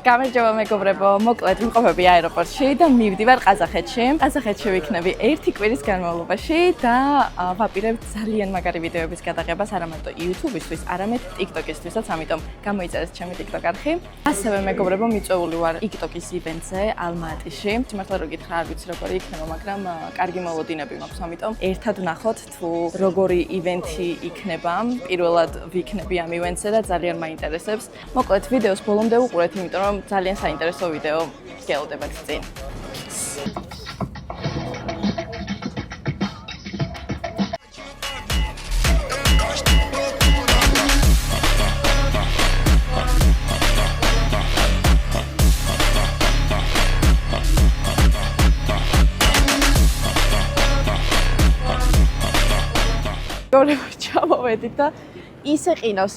გამარჯობა მეგობრებო, მოკლედ ვიმყოფები აეროპორტში და მივდივარ ყაზახეთში. ყაზახეთში ვიქნები ერთი კვირის განმავლობაში და ვაპირებ ძალიან მაგარი ვიდეოების გადაღებას არა მარტო YouTube-ისთვის, არამედ TikTok-ისთვისაც, ამიტომ გამოიწერეთ ჩემი TikTok არხი. ასევე მეგობრებო, მიწვეული ვარ TikTok-ის ივენტზე ალმა-ატიში. მართლა რო გითხრა, არ ვიცი როგორი იქნება, მაგრამ კარგი მოლოდინები მაქვს, ამიტომ ერთად ვნახოთ თუ როგორი ივენტი იქნება. პირველად ვიქნები ამ ივენტზე და ძალიან მაინტერესებს. მოკლედ ვიდეოს ბოლომდე უყურეთ, იმიტომ რომ ძალიან საინტერესო ვიდეო გელოდებათ წინ. გორევა ჩამოვედით და ისე ყინავს,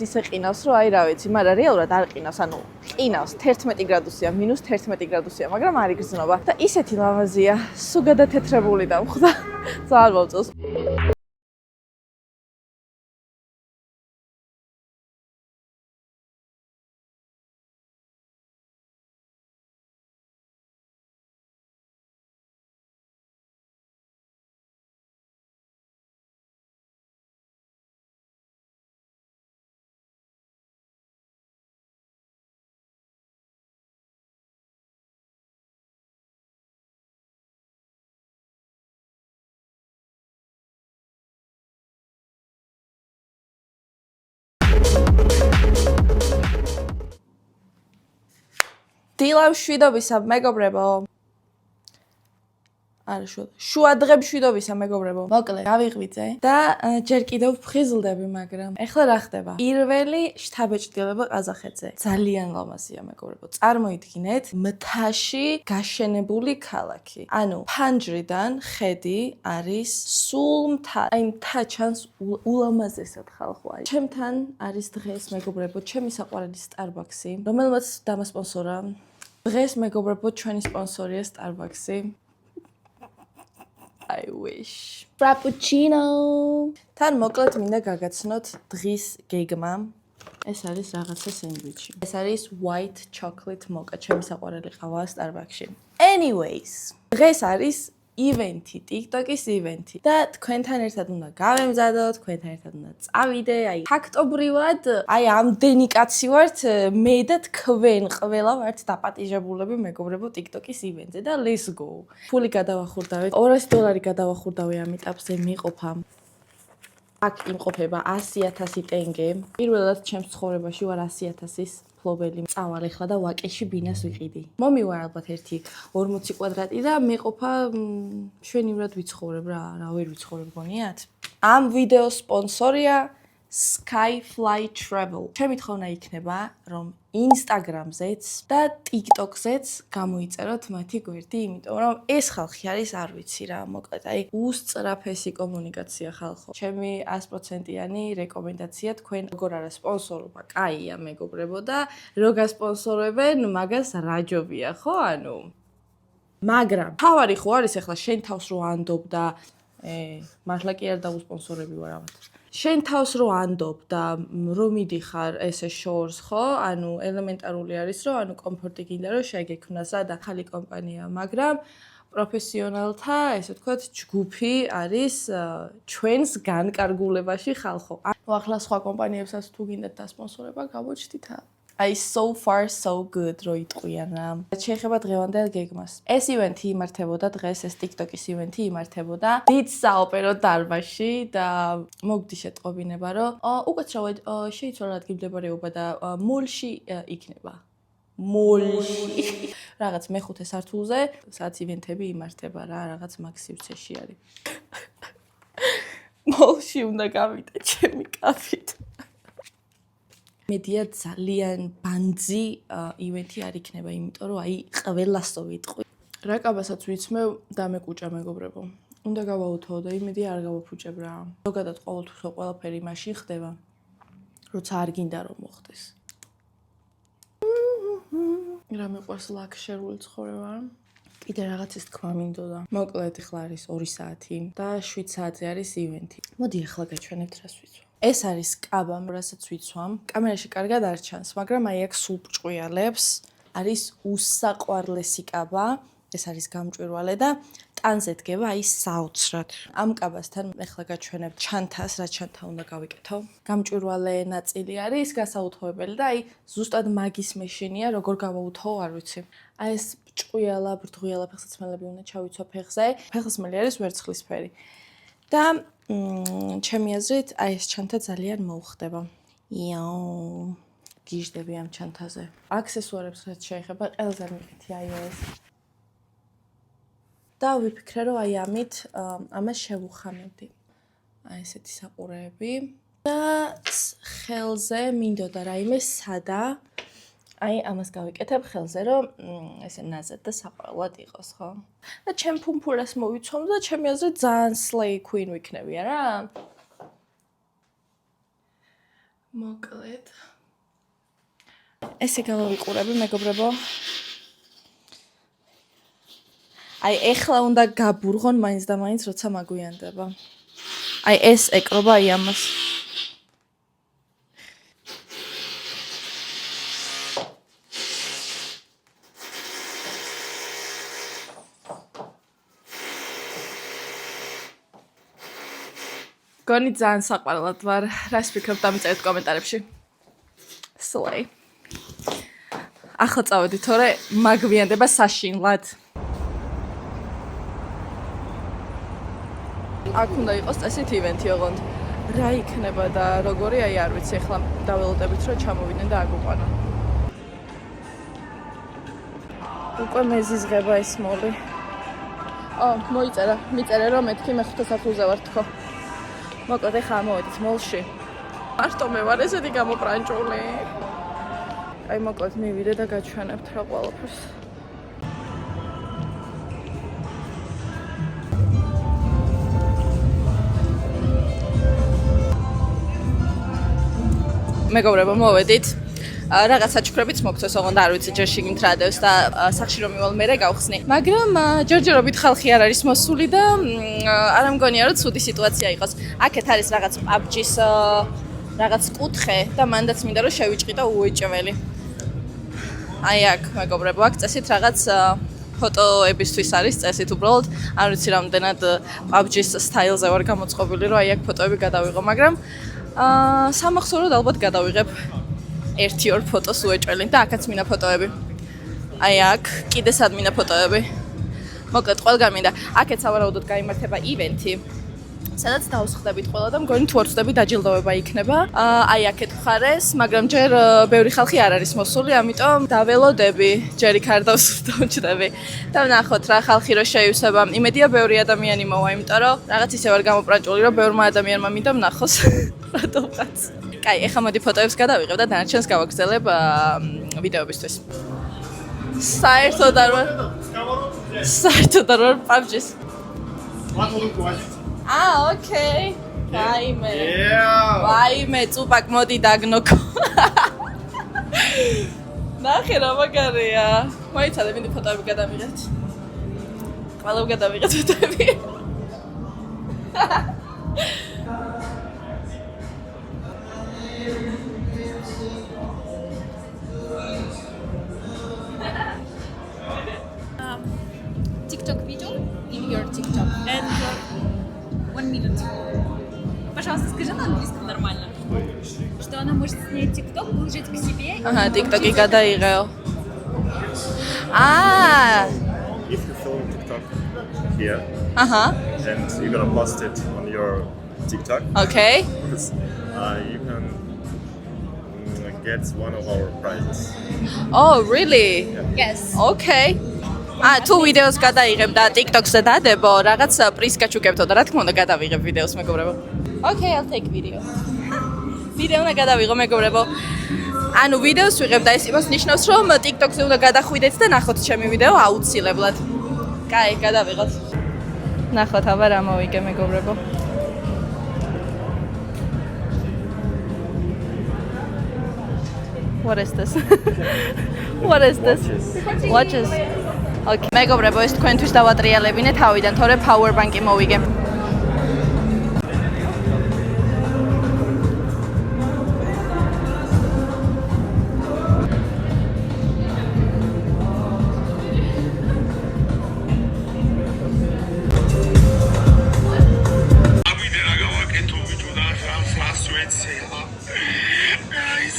რომ აი რა ვიცი, მაგრამ რეალურად არ ყინავს, ანუ ყინავს 11 გრადუსია, -11 გრადუსია, მაგრამ არ იგრძნობა და ისეთი ლამაზია, სულ გადათეთრებული დამხვდა. ძალიან მომწონს. დილავ შვიდობისა მეგობრებო. არა შუადღებ შვიდობისა მეგობრებო. მოკლედ გავიღვიძე და ჯერ კიდევ ვხიზლდები, მაგრამ ეხლა რა ხდება? პირველი შთაბეჭდილება ყაზახეთზე. ძალიან ლამაზია მეგობრებო. წარმოიდგინეთ, მთაში გაშენებული ქალაქი. ანუ ფანჯრიდან ხედი არის სულ მთა. აი მთა ჩანს ულამაზესად ხალხო არის. ჩემთან არის დღეს მეგობრებო, ჩემი საყვარელი Starbucks-ი, რომელმაც დამასპონსორა. დღეს მეგობრებო, ჩვენი სპონსორია Starbucks-ი. I wish. Frappuccino. თან მოკლედ მინდა გაგაცნოთ დღის გეგმა. ეს არის რაღაცა სენდვიჩი. ეს არის white chocolate mocha, ჩემი საყვარელი ყავა Starbucks-ში. Anyways, დღეს არის ივენთი, TikTok-ის ივენთი და თქვენთან ერთად უნდა გავემზადოთ, თქვენთან ერთად უნდა წავიდე, აი ფაქტობრივად, აი ამდენი კაცი ვართ, მე და თქვენ ყველა ვართ დაპატიჟებულები მეგობრებო TikTok-ის ივენტზე და let's go. ფული გადავახურდავით, $200 გადავახურდავი ამ ეტაპზე მიყოფა. აქ იმყოფება 100,000 ტენგე. პირველად ჩემს ცხოვრებაში ვარ 100,000-ის ფლობელი. წავალ ახლა და ვაკეში ბინას ვიყიდი. მომივარ ალბათ 1.40 კვადრატი და მეყოფა მშვენივრად ვიცხოვრებ რა ვერ ვიცხოვრებ გონიათ. ამ ვიდეოს სპონსორია Skyfly Travel. ჩემი თხოვნა იქნება, რომ Instagram-ზეც და TikTok-ზეც გამოიწეროთ მათი გვერდი, იმიტომ რომ ეს ხალხი არის, არ ვიცი რა, მოკლედ, აი უსწრაფესი კომუნიკაცია ხალხო. ჩემი 100%-იანი რეკომენდაცია თქვენ როგორ არა სპონსორობა, კაია მეგობრებო და რო გასპონსორებენ, მაგას რაჯობია, ხო, ანუ. მაგრამ თავარი ხო არის ახლა შენ თავს რო ანდობ და მართლა კი არ დაუსპონსორები ვარ ამათ. შენ თავს რო ანდობ და რო მიდიხარ ესე შორს, ხო? ანუ ელემენტარული არის, რომ ანუ კომფორტი გინდა რომ შეგექმნასა და ხალი კომპანია, მაგრამ პროფესიონალთა, ესე ვთქვათ, ჯგუფი არის ჩვენს განკარგულებაში ხალხო. ანუ ახლა სხვა კომპანიებსაც თუ გინდათ დასპონსორება, გამოჩდით. აი so far so good რო იტყვიან რა. შეიძლება დღევანდელ გეგმას. ეს ივენთი იმართებოდა დღეს, ეს TikTok-ის ივენთი იმართებოდა დიდ საოპერო დარბაზში და მოგდი შეტყობინება, რომ უკაცრავად შეიცვალა ადგილმდებარეობა და მოლში იქნება. მოლში. რაღაც მეხუთე სართულზე, სადაც ივენთები იმართება რა, რაღაც მაგ სივრცეში არის. მოლში უნდა გავიდე ჩემი კაფით. მედია ძალიან ბანძი ივენთი არ იქნება, იმიტომ რომ აი ყველას το ვიტყვი. რა კაბასაც ვიცმევ დამეკუჭა მეგობრებო. უნდა გავაუთოო და იმედია არ გავაფუჭებ რა. ზოგადად ყოველთვის ყველაფერი მაშინ ხდება, როცა არ გინდა რომ მოხდეს. რა მეყვარს ლაქშერული ცხოვრება. კიდე რაღაცის თქმა მინდოდა. მოკლედ ახლა არის 2 საათი და 7 საათზე არის ივენთი. მოდი ახლა გაჩვენებთ რას ვიცვა. ეს არის კაბა, რასაც ვიცვამ. კამერაში კარგად არ ჩანს, მაგრამ აი აქ სულ ბრჭყვიალებს. არის უსაყვარლესი კაბა. ეს არის გამჭვირვალე და ტანზე დგება აი საოცრად. ამ კაბასთან ეხლა გაჩვენებ ჩანთას, რა ჩანთა უნდა გავიკეთო. გამჭვირვალე ნაწილი არის გასაუთხოვებელი და აი ზუსტად მაგის მეშინია, როგორ გავაუთხოვო, არ ვიცი. აი ეს ჭყვიალა, ბრდღიალა ფეხსაცმელები უნდა ჩავიცვა ფეხზე. ფეხსაცმელი არის ვერცხლისფერი. და ჩემი აზრით, აი ეს ჩანთა ძალიან მოუხდება. იაუ, გიჟდები ამ ჩანთაზე. აქსესუარებს რაც შეეხება, ყველაზე მიყითი აი ეს. და ვიფიქრე, რომ აი ამით ამას შევუხამებდი. აი ესეთი საყურეები. და ხელზე მინდოდა რაიმე სადა. აი ამას გავიკეთებ ხელზე, რომ ესე ნაზად და საყვარლად იყოს, ხო? და ჩემ ფუმფურას მოვიცვამ და ჩემი აზრით ძალიან slay queen ვიქნებია რა. მოკლედ. ესე გავავიყურები, მეგობრებო. აი ეხლა უნდა გაბურღონ მაინც და მაინც როცა მაგვიანდება. აი ეს ეკრობა აი ამას. გონი ძალიან საყვარლად ვარ. რას ფიქრობ დამიწერეთ კომენტარებში. Slay. ახლა წავედი, თორე მაგვიანდება საშინლად. აქ უნდა იყოს წესით ივენთი ოღონდ. რა იქნება და როგორი აი არ ვიცი, ახლა დაველოდებით რომ ჩამოვიდნენ და აგუყანო. უკვე მეზიზღება ეს მოლი. მოიწერა, მიწერე რომ მეთქი მე 5 სათულზე ვარ თქო. მოკლედ ახლა მოვედით მოლში. მარტო მე ვარ ესეთი გამოყრანჭული. აი მოკლედ მივიდე და გაჩვენებთ რა ყველაფერს. მეგობრებო, მოვედით. რაღაც საჩუქრებიც მოგწეს, ოღონდ არ ვიცი ჯერ შიგნით რა დევს და სახში რომ მივალ მერე გავხსნი. მაგრამ ჯერჯერობით ხალხი არ არის მოსული და არ ამგონია რომ ცუდი სიტუაცია იყოს. აქეთ არის რაღაც PUBG-ს რაღაც კუთხე და მანდაც მინდა რომ შევიჭყიდო უეჭველი. აი აქ, მეგობრებო, აქ წესით რაღაც ფოტოებისთვის არის წესით უბრალოდ. არ ვიცი რამდენად PUBG-ს სტაილზე ვარ გამოწყობილი, რომ აი აქ ფოტოები გადავიღო, მაგრამ სამახსოვროდ ალბათ გადავიღებ 1-2 ფოტოს უეჭველი და აქაც მინდა ფოტოები. აი აქ კიდე სად მინდა ფოტოები. მოკლედ ყველგან მინდა. აქეთ სავარაუდოდ გაიმართება ივენთი. სადაც დავსხდებით ყველა და მგონი თუ არ ვწდები დაჯილდოვება იქნება. აი აქეთ მხარეს, მაგრამ ჯერ ბევრი ხალხი არ არის მოსული, ამიტომ დაველოდები, ჯერ იქ არ დავსვდები. და ვნახოთ რა ხალხი რო შეივსება. იმედია ბევრი ადამიანი მოვა, იმიტომ რომ რაღაც ისე ვარ გამოპრანჭული, რომ ბევრმა ადამიანმა მინდა ვნახოს რატომღაც. კაი, ეხლა მოდი ფოტოებს გადავიღებ და დანარჩენს გავაგრძელებ ვიდეოებისთვის. საერთოდ არ ვარ PUBG-ს. Okay. Vaime. Vaime, წუპაკ მოდი დაგნოკო. ნახე რა მაგარია. მოიცადე მინდა ფოტოები გადავიღეთ. ყველამ გადავიღეთ ფოტოები. TikTok video in your TikTok and 1 minute. Пожалуйста, скажи на английском нормально, что она может снять TikTok, выложить к себе. Ага, TikTok и გადაიღეო. If you film TikTok here, and you're gonna post it on your TikTok, Okay. you can get one of our prizes. Oh, really? Yes. Okay. თუ ვიდეოს გადაიღებ და TikTok-ზე დადებო, რაღაც პრიზ გაჩუქებთო და რა თქმა უნდა გადავიღებ ვიდეოს, მეგობრებო. Okay, I'll take video. ვიდეო უნდა გადავიღო, მეგობრებო. ანუ ვიდეოს ვიღებ და ეს იმას ნიშნავს, რომ TikTok-ზე უნდა გადახვიდეთ და ნახოთ ჩემი ვიდეო აუცილებლად. კაი, გადავიღოთ. ნახოთ, აბა რა მოვიგე, მეგობრებო. What is this? What is this? Watches. Okay, მეგობრებო, ეს თქვენთვის დავატრიალებინე თავიდან, თორე power bank-ი მოვიგე.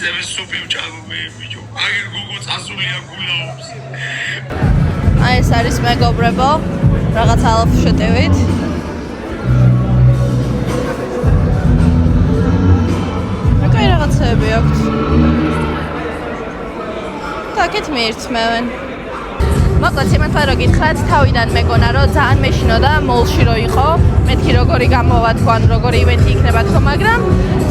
Seven super bicho. Agir Google წასულია გულაობს. აი ეს არის მეგობრებო, რაღაც ალაფ შეტევით. აკაი რაღაცები აქვს. თაკეთ მიირთმევენ. მოკლედ იმათლა რო გითხრათ, თავიდან მეგონა რომ ძალიან მეშინოდა მოლში რო იყო, მეთქი როგორი გამოვა თქვენ, როგორი ივენთი იქნება თქო, მაგრამ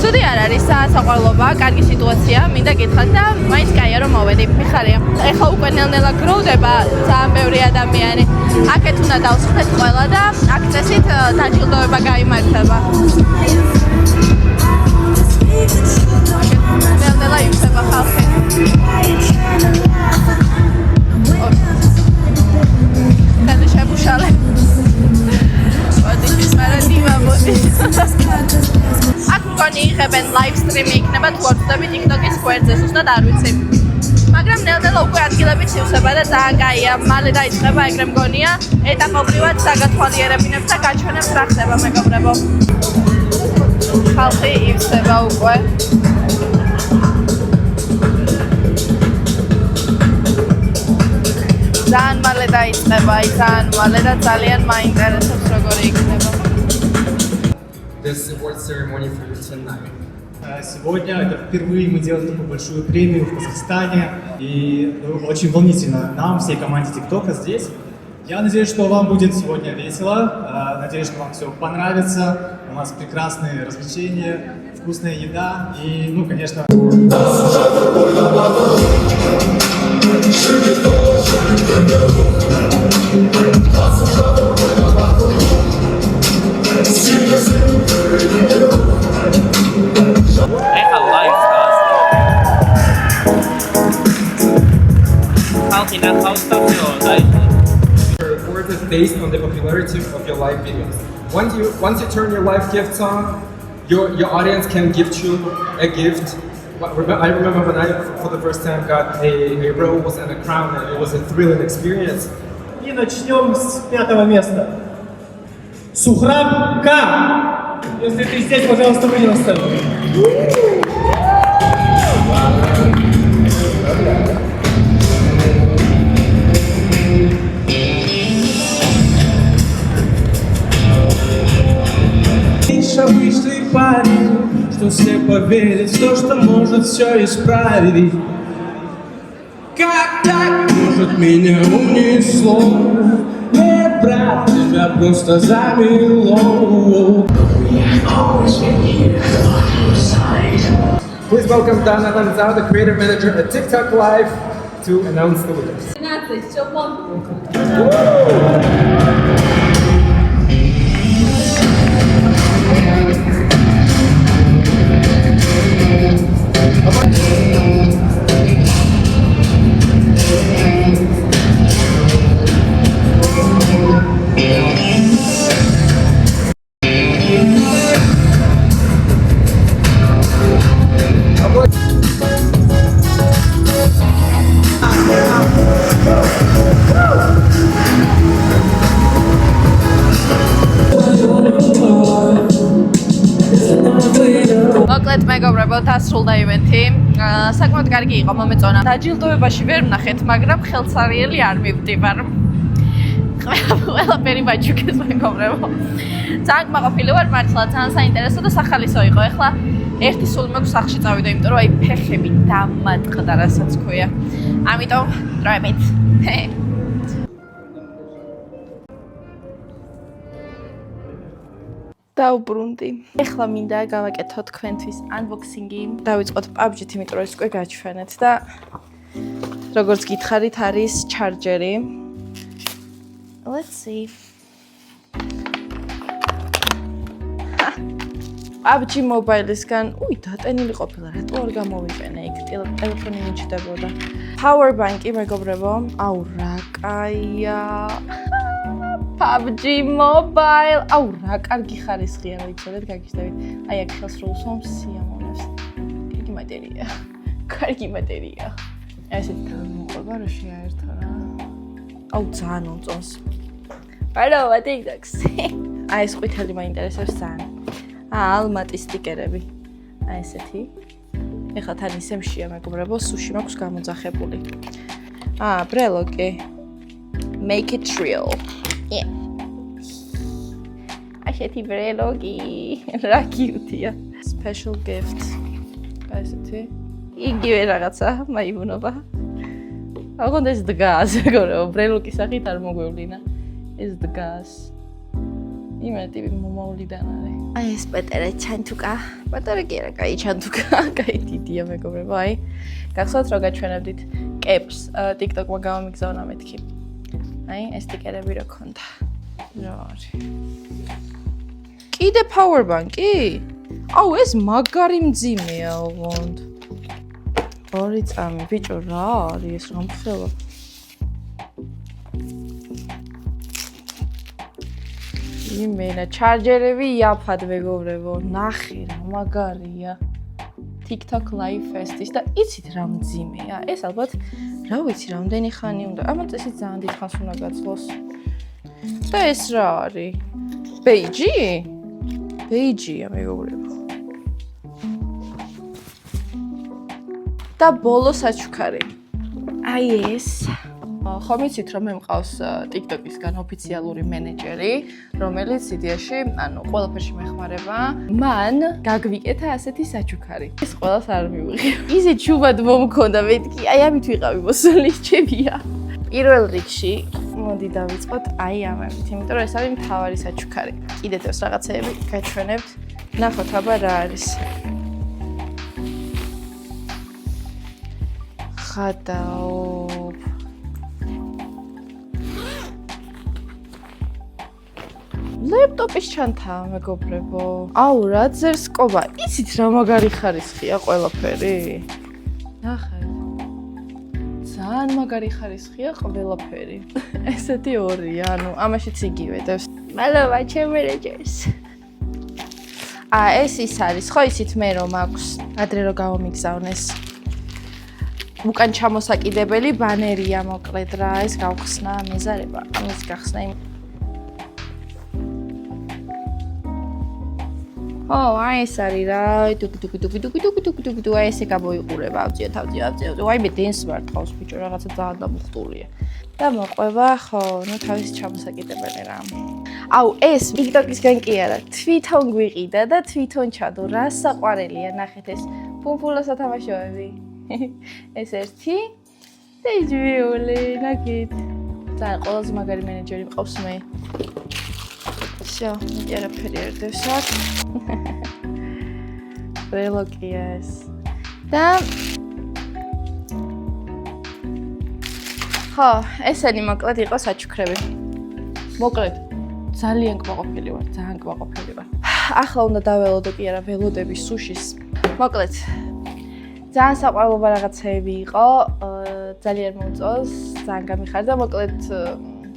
ცუდი არ არის, საყვარლობა, კარგი სიტუაცია, მინდა გითხრათ და მაინც კაია რომ მოვედი, მიხარია. ეხლა უკვე ნელ-ნელა გროვდება ძალიან ბევრი ადამიანი. აქეთ უნდა დავსხდეთ ყველა და აქ წესით დაჯილდოება გაიმართება. ნელ-ნელა იფრება ხალხი. Kandi შეფუშალე. ვადიშის მარადიმა მოდის. აქ მგონი იღებენ live stream-ი იქნება თუ არ ვწდები TikTok-ის გვერდზე, ზუსტად არ ვიცი. მაგრამ ნელ-ნელა უკვე ადგილებით შევსება და ძალიან კაია. მალე დაიწყება ეგრე მგონია ეტაპობრივად საგათვალიერებინებს და გაჩვენებს რა ხდება მეგობრებო. ხალხი ივსება უკვე. ძალიან მალე დაიწყება, ძალიან მალე და ძალიან მაინტერესებს როგორი იქნება. This award ceremony for you tonight. Сегодня это впервые мы делаем такую большую премию в Казахстане, и очень волнительно нам, всей команде ТикТока здесь. Я надеюсь, что вам будет сегодня весело, надеюсь, что вам все понравится, у нас прекрасные развлечения, вкусная еда и, ну, конечно... Your award is based on the popularity of your live videos. Once you turn your live gifts on, your audience can gift you a gift. I remember when I, for the first time, got a rose and a crown, and it was a thrilling experience. И начнем с 5-го места. Сухраб К. Если ты здесь, пожалуйста, выйди на сцену. Обычный парень, что все поверят в то, что может все исправить. Как так может меня унесло? Нет, брат, тебя просто замело. Please welcome Dana Lanzao, the creative manager at TikTok Live, to announce the winners. 12, Чопон. მოკლედ მეგობრებო, დასრულდა ივენთი. საკმაოდ კარგი იყო, მომეწონა. დაჯილდოებაში ვერ ვნახეთ, მაგრამ ხელსარიელი არ მივდივარ. ყველაფერი მაჩუქეს მეგობრებო. ძალიან კმაყოფილი ვარ მართლა, ძალიან საინტერესო და სახალისო იყო. ეხლა ერთი სულ მაქვს სახლში წავიდა, იმიტომ რომ აი ფეხები დამატყდა, რასაც ქვია. ამიტომ დროებით. დაუბრუნდი. ეხლა მინდა გავაკეთო თქვენთვის unboxing-ი. დავიწყოთ PUBG-ით, იმიტომ რომ ეს უკვე გაჩვენეთ და როგორც გითხარით, არის ჩარჯერი. Let's see. PUBG Mobile-ისგან, დატენილი ყოფილა, რატო არ გამოვიყენე იქ ტელეფონი მიჩნდებოდა. Power bank-ი მეგობრებო, აუ რა კაია. PUBG Mobile. აუ რა კარგი ხარისხია, ვიცოდეთ, გაგიჟდებით. აი აქ ხელს რო უსვამს სიამოვნებს. კარგი მატერია. კარგი მატერია. ესეთ მოყვება რა შეაერთო რა. აუ ძალიან უნწონს. პარავა TikTok-ს. აი ეს ყვითელი მაინტერესებს ძალიან. ალმატის სტიკერები. აი ესეთი. ეხლა თან ისე მშია მეგობრებო, სუში მაქვს გამოძახებული. ბრელოკი. Make it real. Yeah. ასეთი ბრელოკი. რა კიუტია. Special gift. ესეთი. იგივე რაღაცა, მაიმუნობა. აღონდა ეს დგას, მეგობრებო, ბრელოკის სახით არ მოგვევლინა. ეს დგას. იმედი მომავლიდან არის. აი ეს პეტერე ჩანთუკა. პეტერე კი არა, კაი ჩანთუკა, კაი დიდია მეგობრებო, აი. გახსოვთ რა გაჩვენებდით კეპს TikTok-მა გამომიგზავნა მეთქი. აი ეს სტიკერები რა ქონდა. რა არის? კიდე power bank-ი? აუ ეს მაგარი მძიმეა ოღონდ. 2 წამი, ბიჭო რა არის ეს რამხელა? იმენა ჩარჯერები იაფად მეგობრებო, ნახე რა მაგარია. TikTok Live Fest-ის და იცით რა მძიმეა? ეს ალბათ რა ვიცი რამდენი ხანი უნდა. ამათ ესე ძალიან დიდ ხანს უნდა გაძლოს. და ეს რა არის? ბეიჯი? ბეიჯია მეგობრებო. და ბოლო საჩუქარი. აი ეს. ხომ იცით რომ მე მყავს TikTok-ისგან ოფიციალური მენეჯერი, რომელიც იდეაში, ყველაფერში მეხმარება. მან გაგვიკეთა ასეთი საჩუქარი. ეს ყველას არ მივიღე. ისე ჩუბად მომქონდა მეთქი, აი ამით ვიყავი მოსული ჩემია. პირველ რიგში მოდი დავიწყოთ აი ამებით, იმიტომ რომ ეს არის მთავარი საჩუქარი. კიდევ ეს რაღაცეები გაჩვენებთ. ნახოთ აბა რა არის. ხადაობ. ლეპტოპის ჩანთა მეგობრებო. აუ რა ძერს კობა. იცით რა მაგარი ხარისხია ყველაფერი? ნახეთ. ძალიან მაგარი ხარისხია ყველაფერი. ესეთი ორია, ამაშიც იგივე დევს. მადლობა ჩემ მენეჯერს. ეს ის არის, ხო იცით მე რომ აქვს ადრე რომ გამომიგზავნეს. უკან ჩამოსაკიდებელი ბანერია მოკლედ რა, ეს გავხსნა მეზარება, ამის გახსნა იმ აი ეს არის რა, დუკ აი ესე გამოიყურება, ავწიო. აი მე დენს მარტყავს ბიჭო, რაღაცა ძალიან დამუხტულია. და მოყვება, ხო, თავის ჩამოსაკიდებელი რა. აუ ეს TikTok-ისგან კი არა, თვითონ გვიყიდა და თვითონ ჩადო, რა საყვარელია, ნახეთ ეს ფუმფულა სათამაშოები. ეს ერთი და ის ვიული, ნაგით. ძალიან ყველაზე მაგარი მენეჯერი მყავს მე. Всё, მე არაფერი არ დავსვათ. ბრელოკია ეს. და ხო, ესენი მოკლედ იყო საჩუქრები. მოკლედ, ძალიან კმაყოფილი ვარ, ძალიან კმაყოფილი ვარ. ახლა უნდა დაველოდო კი არა ველოდები სუშის. მოკლედ, ძალიან საყვარლობა რაღაცეები იყო, ძალიან მომწონს, ძალიან გამიხარდა, მოკლედ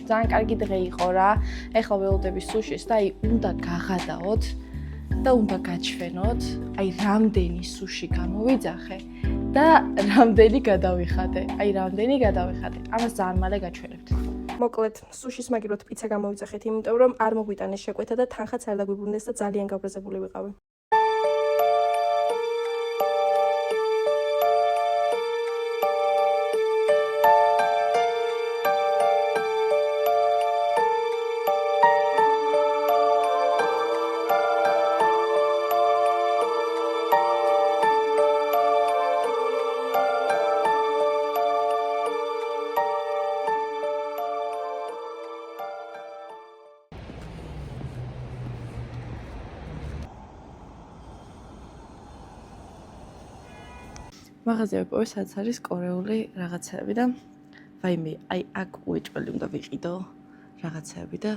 ძალიან კარგი დღე იყო რა. ეხლა ველოდები სუშის და აი უნდა გაღადაოთ და უნდა გაჩვენოთ, აი რამდენი სუში გამოვიძახე და რამდენი გადავიხადე. ამას ძალიან მალე გაჩვენებთ. მოკლედ, სუშის მაგივრად პიცა გამოვიძახეთ, იმიტომ რომ არ მოგვიტანეს შეკვეთა და თანხაც არ დაგვიბრუნდეს და ძალიან გაბრაზებული ვიყავი. მაღაზია ვიპოვე, სადაც არის კორეული რაღაცეები და ვაიმე, აი აქ უეჭველი უნდა ვიყიდო რაღაცეები და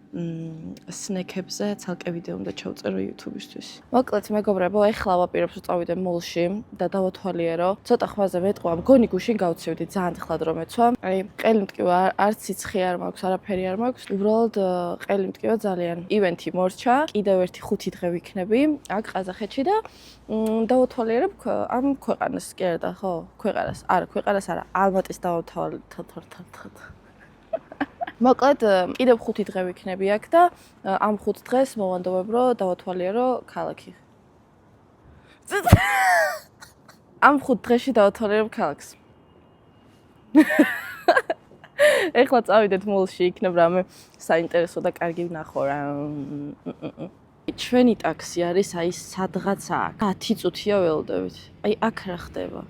სნეკებზე ცალკე ვიდეო უნდა ჩავწერო YouTube-ისთვის. მოკლედ მეგობრებო, ეხლა ვაპირებ რომ წავიდე მოლში და დავათვალიერო. ცოტა ხმაზე მეტყვა, მგონი გუშინ გავცივდი, ძალიან ახლად რომ ეცვა. აი, ყელი მტკივა, არც სიცხე არ მაქვს, არაფერი არ მაქვს. უბრალოდ ყელი მტკივა ძალიან. ივენთი მორჩა, კიდევ ერთი 5 დღე ვიქნები აქ ყაზახეთში და დავათვალიერებ ამ ქვეყანას კი არა და ხო, ქვეყანას არა, ალმატის დავათვალიერებ. მოკლედ, კიდევ 5 დღე ვიქნები აქ და ამ 5 დღეს მოვანდობებ, რომ დავათვალიერო ქალაქი. ამ 5 დღეში დავათვალიერებ ქალაქს. ეხლა წავიდეთ მოლში, იქნებ რამე საინტერესო და კარგი ვნახო რა. ჩვენი ტაქსი არის აი სადღაც აქ. 10 წუთია ველოდებით. აი აქ რა ხდება?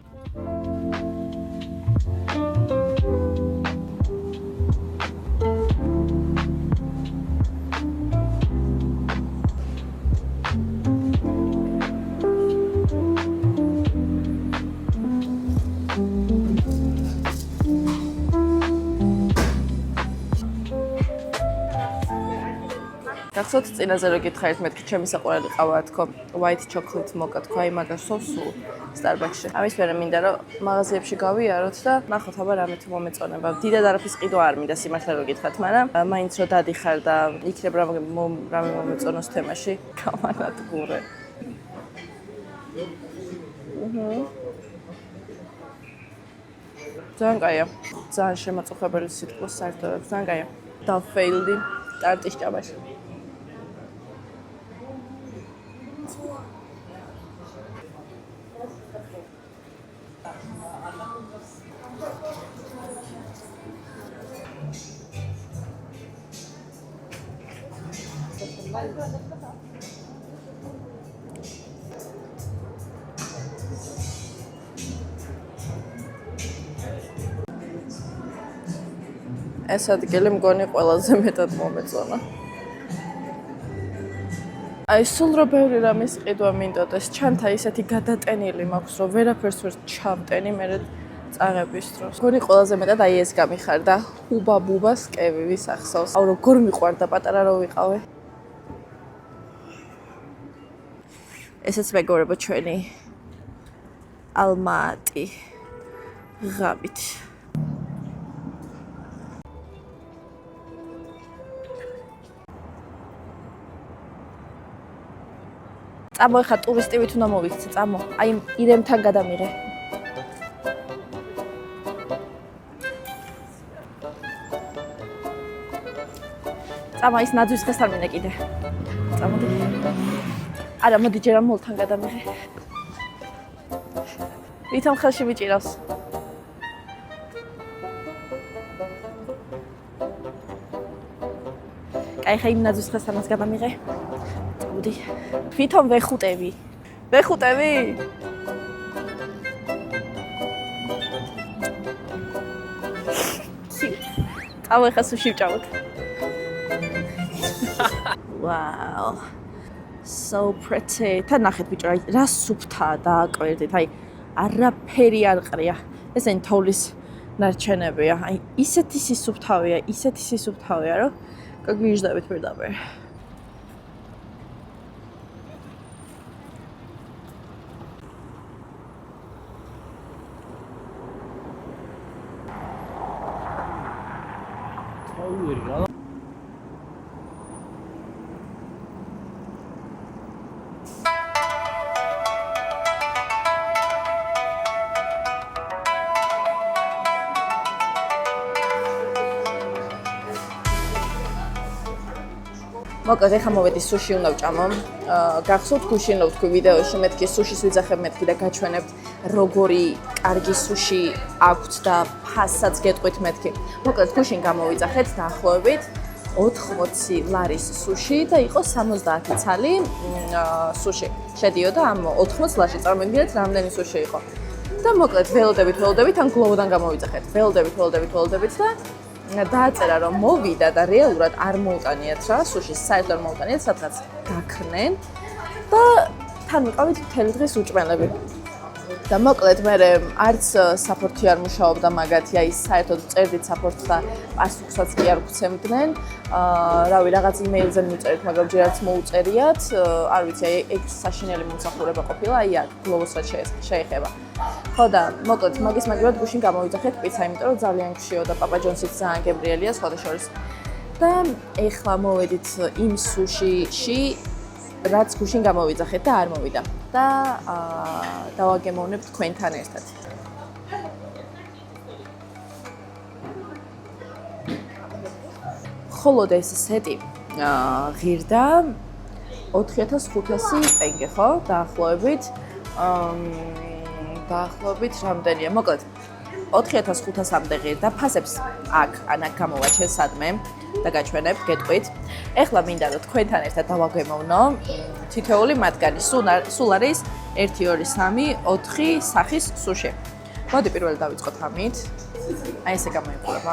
გახსოვთ წინაზე რო გითხარით მეთქი ჩემი საყვარელი ყავა თქო white chocolate mocha თქო აი მაგას სულ Starbucks-ში. ამის მერე მინდა რომ მაღაზიებში გავიაროთ და ნახოთ აბა რამე თუ მომეწონება. დიდად არაფრის ყიდვა არ მინდა სიმართლე რო გითხრათ, მაგრამ მაინც რო დადიხარ და იქნებ რამე მომეწონოს თემაში, გამანადგურე. ძალიან კაია. ძალიან შემაწუხებელი სიტყვა საერთოდ, ძალიან კაია. დავფეილდი სტარტის ჭაბაში. ეს ადგილი მგონი ყველაზე მეტად მომეწონა. აი სულ რო ბევრი რამის ყიდვა მინდოდეს, ჩანთა ისეთი გადატენილი მაქვს, რომ ვერაფერს ვერ ჩავტენი მერე წაღების დროს. მგონი ყველაზე მეტად აი ეს გამიხარდა, ჰუბა-ბუბას კევი ვის ახსოვს. აუ როგორ მიყვარდა პატარა რო ვიყავე. ესეც მეგობრებო ჩვენი ალმატი ღამით. წამო ხა ტურისტივით უნდა მოვიქცე, წამო. აი ირემთან გადამიღე. წამო ის ნაძვის ხეს არ მინდა კიდე. წამოდი. არა, მოდი ჯერ ამ მოლთან გადამიღე. ვითომ ხელში მიჭირავს. კაი, ხა იმ ნაძვის ხეს ამას გადამიღე. წამოდი. ვითომ ვეხუტები? ვეხუტები? წამო ხა სუში ვჭამოთ. Wow. So pretty. თან ნახეთ ბიჭო, აი რა სუფთაა დააკვირდით. აი არაფერი არ ყრია. ესენი თოვლის ნარჩენებია. აი ისეთი სისუფთავია, რომ გაგვიჟდებით პირდაპირ. მოკლედ ეხლა მოვედი სუში უნდა ვჭამო. გახსოვთ გუშინ რო ვთქვი ვიდეოში მეთქი სუშის ვიძახებ მეთქი და გაჩვენებთ როგორი კარგი სუში აქვთ და ფასაც გეტყვით მეთქი. მოკლედ გუშინ გამოვიძახეთ დაახლოებით 80 ლარის სუში და იყო 70 ცალი სუში. შედიოდა ამ 80 ლარში, წარმოგიდგენთ რამდენი სუში იყო. და მოკლედ ველოდებით ან გლოვოდან გამოვიძახეთ. ველოდებით და დააწერა რომ მოვიდა და რეალურად არ მოუტანიათ რა სუშის საერთოდ არ მოუტანიათ სადღაც გაქრნენ და თან ვიყავით მთელი დღის უჭმელები და მოკლედ მე არც საფორთი არ მუშაობდა მაგათი აი საერთოდ წერდით საფორთს და პასუხსაც კი არ გვცემდნენ რავი რაღაც იმეილზე მივწერეთ მაგრამ ჯერ არც მოუწერიათ არ ვიცი აი ეგ საშინელი მომსახურება ყოფილა აი აქ გლოვოს რაც შეეხება ხო და მოკლედ მაგის მაგივრად გუშინ გამოვიძახეთ პიცა იმიტომ რომ ძალიან გშიო და პაპა ჯონსიც ძალიან გემრიელია სხვადასხვა და ეხლა მოვედით იმ სუშიში რაც გუშინ გამოვიძახეთ და არ მოვიდა და დავაგემოვნებ თქვენთან ერთად. ხოლოდ ეს სეტი ღირდა 4500 ტენგე, ხო? დაახლოებით დაახლოებით რამდენია? მოკლედ 4500-მდე ღირდა ფასებს აქ გამოვაჩენ სადმე და გაჩვენებთ, გეტყვით. ეხლა მინდა რომ თქვენთან ერთად დავაგემოვნო თითოეული მათგანი. სულ არის 1 2 3 4 სახის სუში. მოდი პირველი დავიწყოთ ამით. აი ესე გამოიყურება.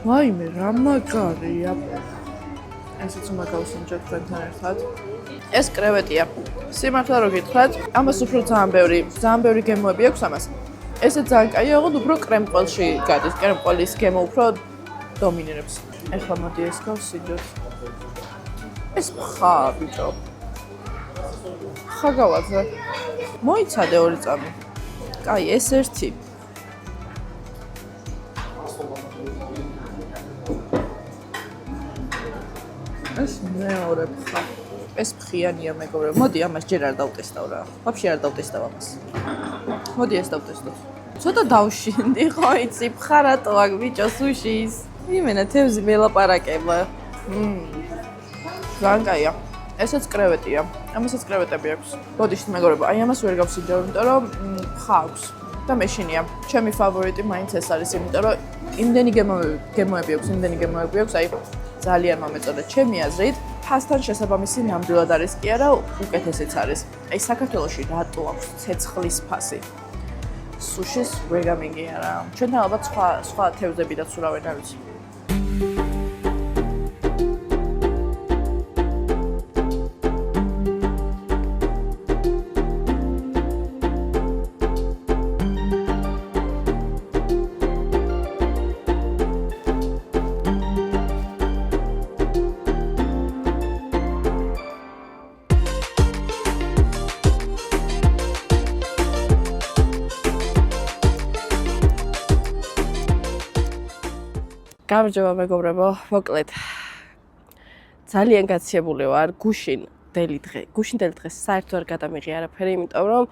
ვაიმე, რა მაგარია. ესეც მაგავსინჯოთ თქვენთან ერთად. ეს კრევეტია. სიმართლე რო გითხრათ, ამას უფრო ძალიან ბევრი გემოები აქვს ამას. ესე ძალიან კაია, ოღონდ უფრო კრემყოლში გადის. კრემყოლის გემო უფრო დომინირებს. ეხლა მოდი ეს გავსინჯოთ. ეს ხა ბიჭო. ხა გავაძე. მოიცადე 2 წამი. კაი, ეს ერთი. ეს მეორე ხა. ეს ფხიანია მეგობრებო. მოდი ამას ჯერ არ დავტესტავ რა. ვაფშე არ დავტესტავ ამას. მოდი ეს დავტესტოთ. ცოტა დავშინდი, ხო იცი, ფხარატო აქ ბიჭო სუშის. იმენა თევზი მელაპარაკება. ძალიან კაია. ესეც კრევეტია. ამასაც კრევეტები აქვს. ბოდიშით მეგობრებო, აი ამას ვერ გავსინჯავ, იმიტომ რომ ხა აქვს. და მეშინია. ჩემი ფავორიტი მაინც ეს არის, იმიტომ რომ იმდენი გემოები აქვს, აი ძალიან მომეწონა ჩემი აზრით. ფასთან შესაბამისი ნამდვილად არის კი არა, უკეთესიც არის. აი საქართველოში რატო აქვს ცეცხლის ფასი? სუშის ვერ გამიგია რა. ჩვენთან ალბათ სხვა თევზებიდაც ურავენ არ ვიცი. გამარჯობა მეგობრებო, მოკლედ ძალიან გაცილებული ვარ გუშინ დელი დღეს საერთოდ არ გადამიღე არაფერი, იმიტომ რომ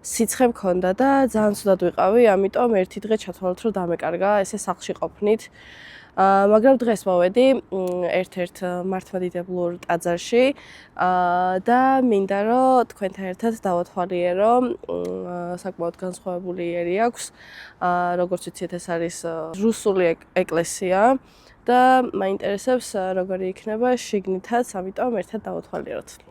სიცხე მქონდა და ძალიან ცუდად ვიყავი, ამიტომ ერთი დღე ჩათვალეთ რომ დამეკარგა, ესე სახლში ყოფნით. მაგრამ დღეს მოვედი ერთ-ერთ მართლმადიდებლურ ტაძარში და მინდა რომ თქვენთან ერთად დავათვალიერო საკმაოდ განსხვავებული იერი აქვს. როგორც ვიცით, ეს არის რუსული ეკლესია და მაინტერესებს როგორი იქნება შიგნითაც, ამიტომ ერთად დავათვალიეროთ.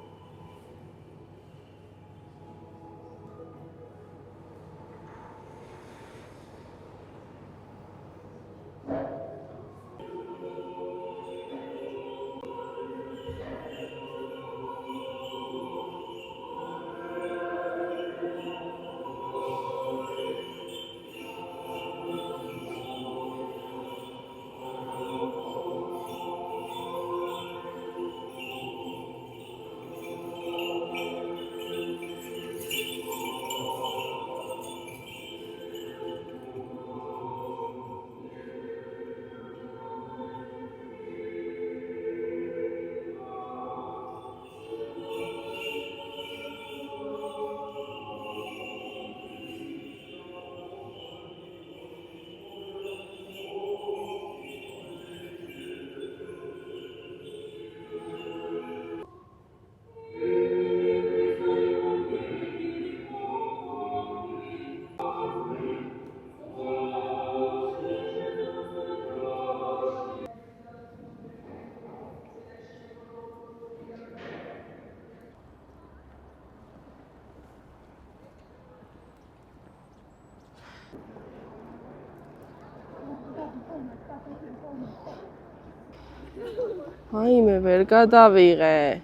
აი მე ვერ გადავიღე.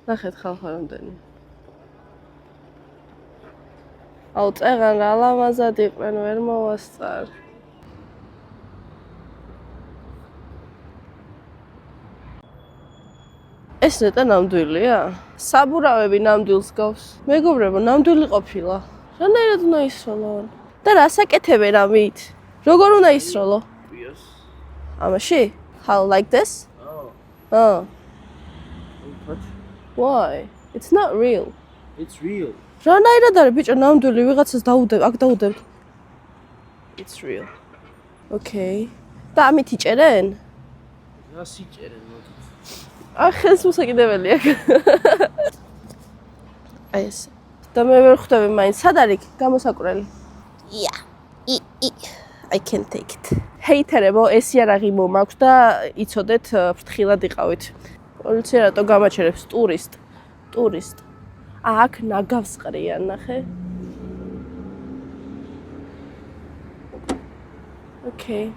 ნახეთ ხალხო რამდენი. აუ წეღან რა ლამაზად იყვნენ, ვერ მოვასწარ. ეს ნეტა ნამდვილია? საბურავები ნამდვილს გავს. მეგობრებო, ნამდვილი ყოფილა. რანაირად უნდა ისროლო? და რა საკეთებენ ამით? როგორ უნდა ისროლო? ამაში? How like this? Oh. Why? It's not real. It's real. რანაირად არის ბიჭო ნამდვილი ვიღაცას დაუდებ, აქ დაუდებთ. It's real. Okay. და ამით იჭერენ? რა სიჭერენ მოდით. ახეს მოსაკიდებელი აქ. აი ეს. და მე ვერ ხვდები მაინც სად არის გამოსაკვრელი. I can't take it. ჰეითერებო, ეს იარაღი მომაქვს და იცოდეთ ფრთხილად იყავით. პოლიცია რატო გამაჩერებს ტურისტ. აქ ნაგავს ყრიან, ნახე. Okay.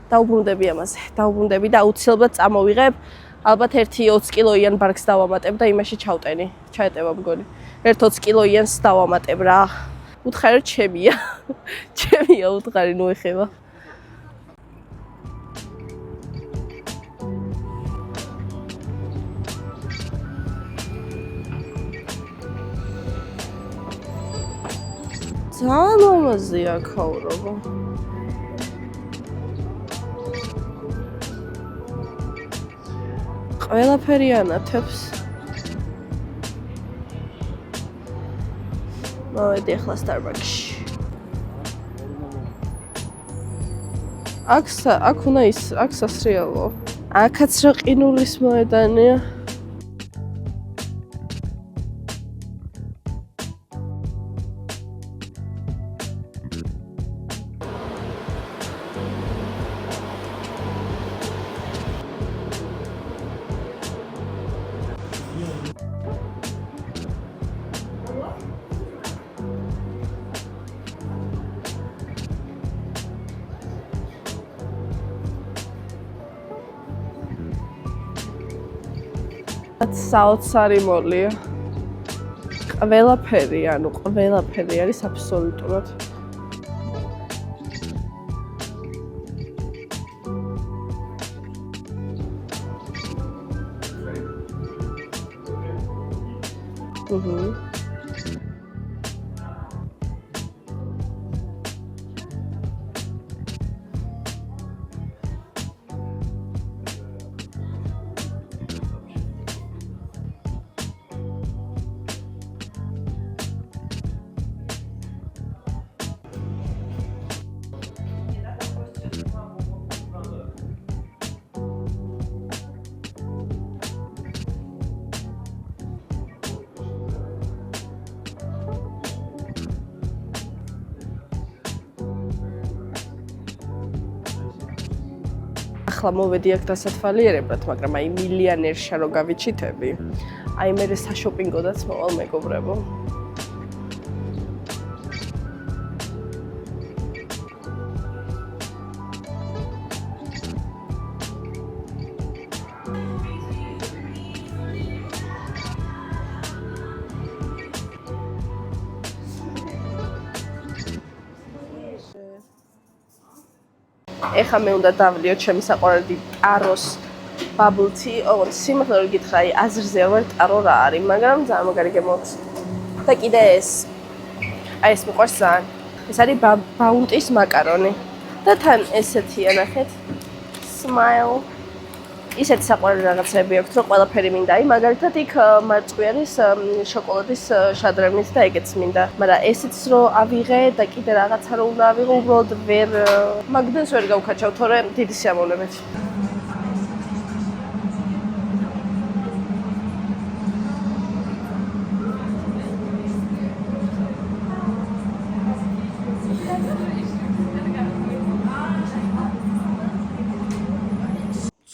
დაუბრუნდები ამაზე. დაუბრუნდები და აუცილებლად წამოვიღებ. ალბათ 1-20 კილოიან ბარგს დავამატებ და იმაში ჩავტენი. ჩაეტევა მგონი. 1-20 კილოიანს დავამატებ რა. უთხარი რომ ჩემია. ჩემია უთხარი ნუ ეხება. ძალიან ლამაზია ქაურობა. ყველაფერი ანათებს. მოვედი ახლა Starbucks-ში. აქ უნდა ის, აქ სასრიალო. აქაც რა ყინულის მოედანია. საოცარი მოლია. ყველაფერი არის აბსოლუტურად. ახლა მოვედი აქ დასათვალიერებლად, მაგრამ აი მილიონერშა რო გავიჩიტები. აი მე საშოპინგოდაც მოვალ მეგობრებო. ეხლა მე უნდა დავლიო ჩემი საყვარელი ტაროს bubble tea. სიმართლე რომ გითხრა, აი აზრზე ვერ ტარო რა არის, მაგრამ ძალიან მაგარი გემოქვს. და კიდე ეს. აი ეს მიყვარს ძალიან. ეს არის ბაუნტის მაკარონი. და თან ესეთია, ნახეთ. Smile. ისეთი საყვარელი რაღაცები აქვს, რომ ყველაფერი მინდა. აი მაგალითად იქ მარწყვი არის შოკოლადის შადრევნით და ეგეც მინდა. მაგრამ ესეც რომ ავიღე და კიდე რაღაცა რომ უნდა ავიღო, უბრალოდ ვერ მაგდენს ვერ გავქაჩავ, თორემ დიდი სიამოვნებით.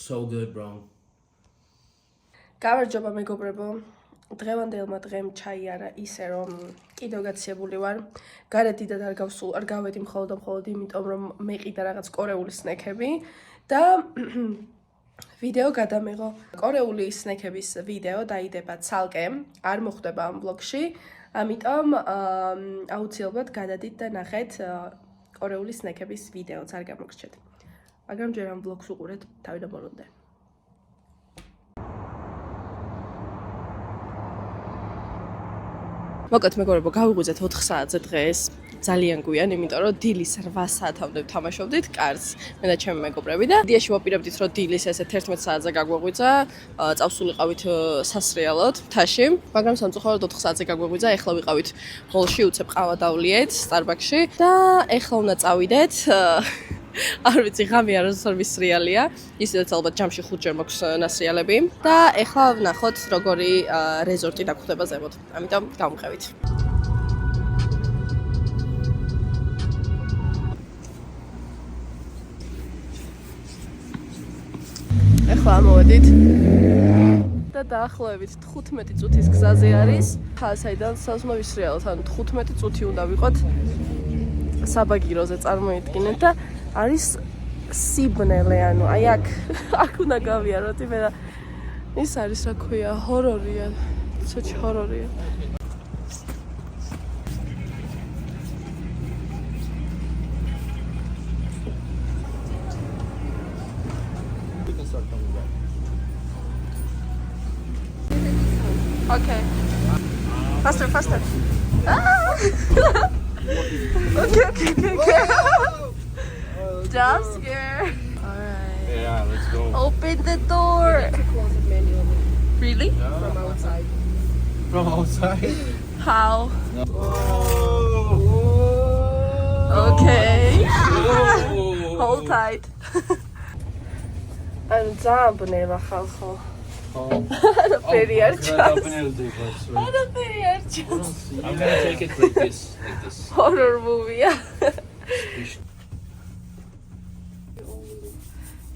So good, bro. გამარჯობა მეგობრებო. დღევანდელმა დღემ ჩაი არა ისე რომ კიდევ გაცილებული ვარ. გარეთ დიდად არ გავედი მხოლოდ იმიტომ რომ მე ყიდა რაღაც კორეული სნექები და ვიდეო გადამიღო. კორეული სნექების ვიდეო დაიდება ცალკე, არ მოხდება ამ ვლოგში. ამიტომ აუცილებლად გადადით და ნახეთ კორეული სნექების ვიდეოც არ გამოგრჩეთ. მაგრამ ჯერ ამ ვლოგს უყურეთ თავიდან ბოლომდე. მოკეთ მეგობრებო, გავიღვიძეთ 4 საათზე დღეს. ძალიან გვიან, იმიტომ რომ დილის 8 საათამდე ვთამაშობდით კარდს, მე და ჩემი მეგობრები და დიაში ვაპირებდით, რომ დილის ესე 11 საათზე გაგვეღვიძა, წავსულიყავით სასრიალოდ მთაში, მაგრამ სამწუხაროდ 4 საათზე გაგვეღვიძა, ეხლა ვიყავით ჰოლში, უცებ ყავა დავლიეთ Starbucks-ში და ეხლა უნდა წავიდეთ არ ვიცი, ღამე არასდროს სრიალია. ისედაც ალბათ ჯამში 5 ჯერ მაქვს ნასრიალები და ეხლა ვნახოთ როგორი რეზორტი დაგხვდება ზემოთ. ამიტომ გამოვყევით. ეხლა მოვედით და დაახლოებით 15 წუთის გზაზე არის. საიდან სასმო ვისრიალოთ, ანუ 15 წუთი უნდა ვიყოთ საბაგიროზე, წარმოიდგინეთ და არის სიბნელე, ანუ აი აქ უნდა გავიაროთ, იმენა ის არის რა ქვია, ჰორორია, ცოტა ჰორორია. Okay. Faster. Okay. Jump scare. Alright. Yeah, let's go. Open the door. Close it manually Really? from outside. From outside. How? Oh. Okay. Hold tight. I'm ძაბნელა ხალხო. Very I'm gonna take it like this. Horror movie.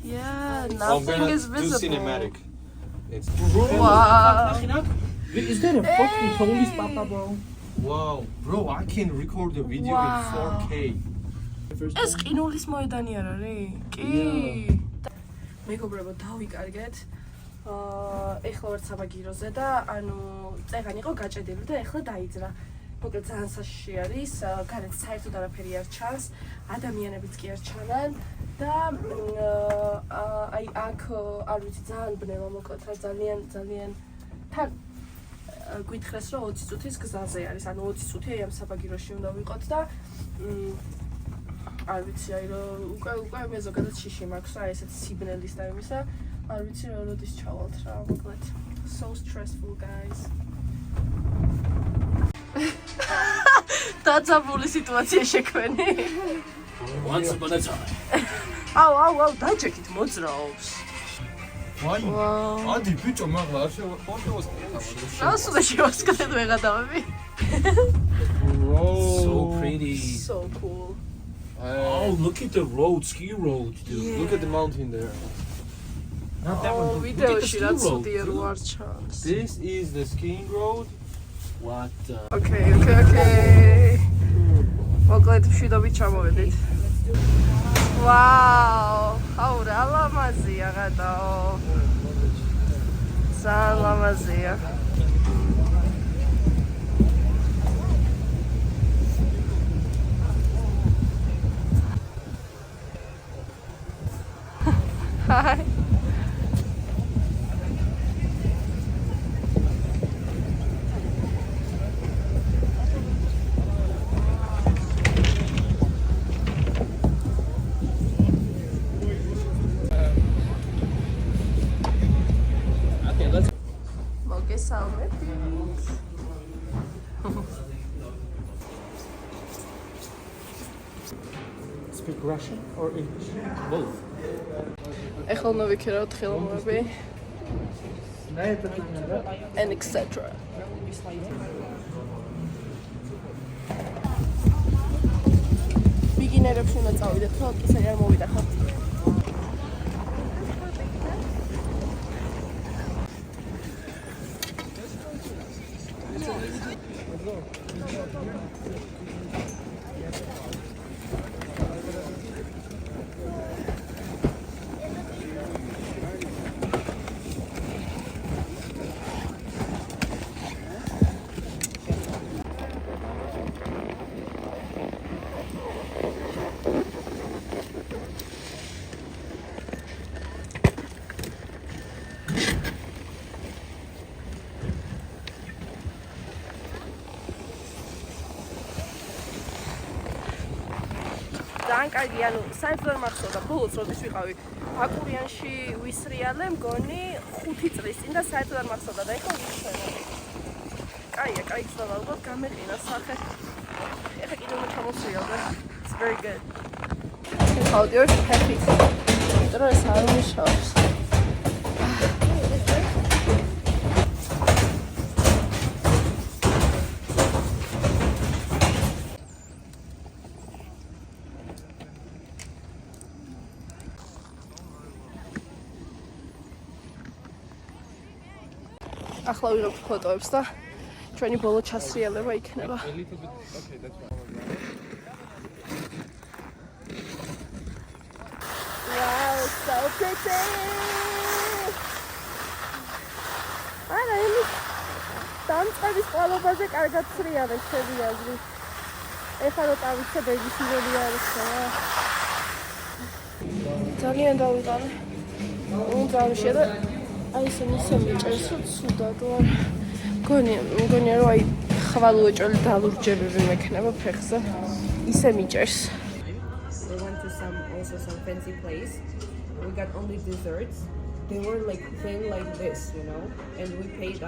Yeah, nothing is visible. Cinematic. It's Wow. Is there a fucking police papa, bro? wow, bro! I can record the video Wow. in 4K. ეს ყინულის მოედანი არ არის? კი. მეგობრებო, დავიკარგეთ. ეხლა ვარ საბაგიროზე და ანუ წეგანი იყო გაჭედილი და ეხლა დაიძრა. მოკლედ ძალიან საშიში არის, გარეთ საერთოდ არაფერი არ ჩანს, ადამიანებიც კი არ ჩანან და აი აქ არ ვიცი ძალიან ბნელა მოკლედ რა ძალიან თან გვითხრეს რომ 20 წუთის გზაზე არის, ანუ 20 წუთი აი ამ საბაგიროში უნდა ვიყოთ და არ ვიცი აი რომ უკვე მე ზოგადად შიში მაქვს რა ესეც სიბნელის და იმისა არ ვიცი რა როდის ჩავალთ რა მოკლედ so stressful guys დაძაბული სიტუაცია შექმენი Once upon a time. აუ დაჭეკით მოძრაობს Why? Wow. Adi, bicho, magla, არ შევასწავლე. რასულა შევასკეთეთ ვეღადავები So pretty. so cool Oh, look at the road, ski road, dude. Look at the mountain there. Not that one. Look at the ვიდეოში ski რაც road. უდიერ ვარ ჩანს This is the skiing road. What the? Okay. მოკლედ მშვიდობით ჩამოვედით. ვაუ, აუ რა ლამაზია გადაო. ძალიან ლამაზია. Hi. Okay, let's. მოგესალმებით. Speak Russian or English? Both. ეხლა უნდა ვიქირავთ ხელოვნები and etc. ბიგინერებში უნდა წავიდეთ, რომ ისე არ მოვიდახოთ. ძალიან კარგი, ანუ საერთოდ არ მახსოვდა ბოლოს როდის ვიყავი აკურიანში ვისრიალე მგონი 5 წლის წინ და საერთოდ არ მახსოვდა და ეხლა ვიხსენე. კაია, კაი ცნობა, ალბათ გამეყინა სახე. ეხლა კიდევ უნდა ჩამოსრიალდე. It's very good. Hold yours perfect. Pero es algo muy short. ახლა ვიღებ ფოტოებს და ჩვენი ბოლო ჩასრიალება იქნება. Wow, so pretty! არა, იმის დამწყების ყვალობაზე კარგად სრიალებს შევი აზრი. ეხლა რო დავიცე ბებისინელი არის რა. ძალიან დავიტანე. დავიშე და აი ესე მიჭერს რომ ცუდად ვარ. მგონია რომ აი ხვალ უეჭველი დალურჯებები მექნება ფეხზე. ისე მიჭერს. We went to some fancy place. We got only desserts. They were like thin like this, you know, and we paid.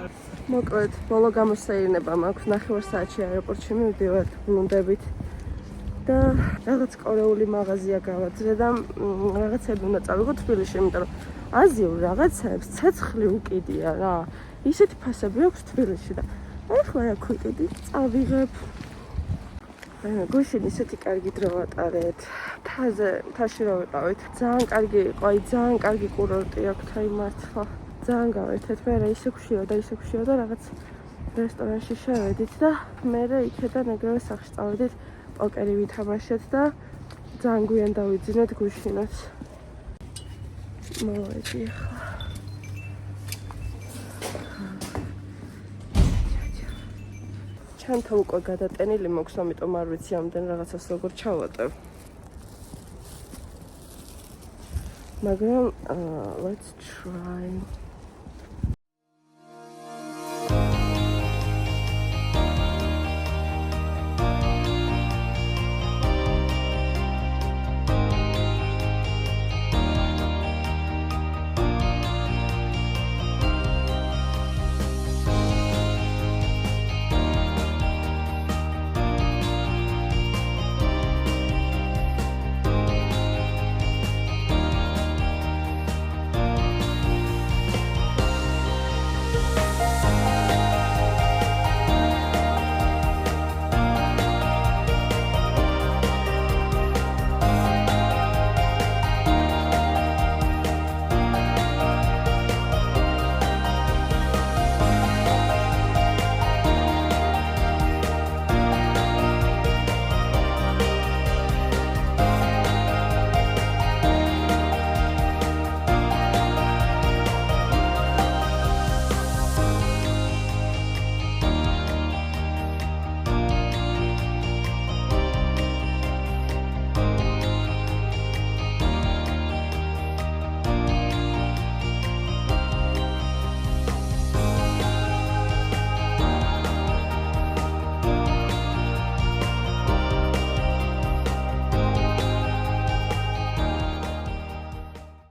მოკლედ, ბოლო გამოსაირნება მაქვს 9 საათში აეროპორტში მივდივართ ბრუნდებით. და რაღაც კორეული მაღაზია გავაძრე და რაღაცები უნდა წავიღო თბილისში, იმიტომ რომ აზიურ რაღაცებს ცეცხლი უკიდია რა. ისეთი ფასები აქვს თბილისში და ახლა რა ქვიკიდი წავიღებ. გუშინ ისეთი კარგი დრო ვატარეთ. მთაში რო ვიყავით. ძალიან კარგი იყო, აი ძალიან კარგი კურორტი აქვს, აი მართლა. ძალიან გავერთეთ, მე ისე გვშიო და რაღაც რესტორანში შევედით და მე იქედან ეგრევე სახლში წავედით, პოკერი ვითამაშეთ და ძალიან გვიან დავიძინეთ გუშინაც. მოვედი ახლა. ჩანთა უკვე გადატენილი მაქვს, ამიტომ არ ვიცი ამდენ რაღაცას როგორ ჩავატევ. მაგრამ let's try